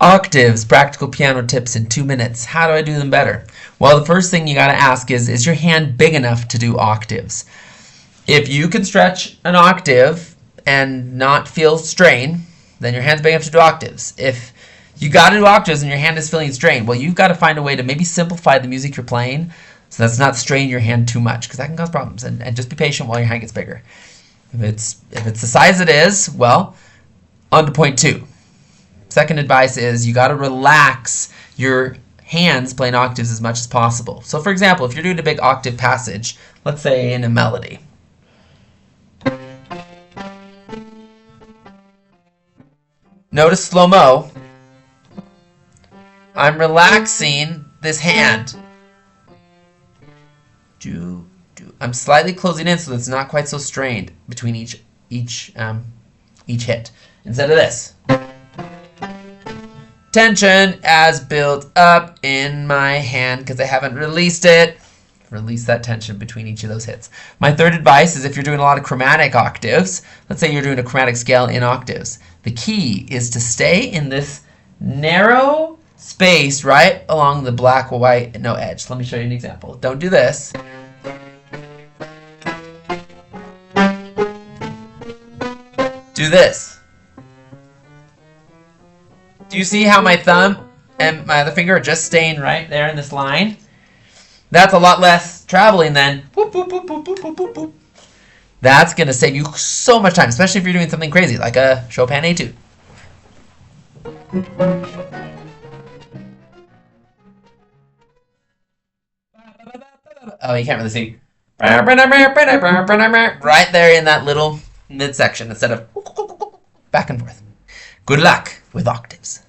Octaves, practical piano tips in 2 minutes. How do I do them better? Well, the first thing you got to ask is your hand big enough to do octaves? If you can stretch an octave and not feel strain, then your hand's big enough to do octaves. If you got to do octaves and your hand is feeling strain, well, you've got to find a way to maybe simplify the music you're playing so that's not straining your hand too much, because that can cause problems. And just be patient while your hand gets bigger. If it's the size it is, well, on to point 2. Second advice is you got to relax your hands playing octaves as much as possible. So for example, if you're doing a big octave passage, let's say in a melody. Notice slow-mo. I'm relaxing this hand. I'm slightly closing in so it's not quite so strained between each hit. Instead of this. Tension as built up in my hand because I haven't released it. Release that tension between each of those hits. My third advice is if you're doing a lot of chromatic octaves, let's say you're doing a chromatic scale in octaves, the key is to stay in this narrow space right along the black, white, no edge. Let me show you an example. Don't do this. Do this. Do you see how my thumb and my other finger are just staying right there in this line? That's a lot less traveling than whoop, whoop, whoop, whoop, whoop, whoop, whoop. That's going to save you so much time, especially if you're doing something crazy like a Chopin Etude. Oh, you can't really see. Right there in that little midsection instead of back and forth. Good luck with octaves.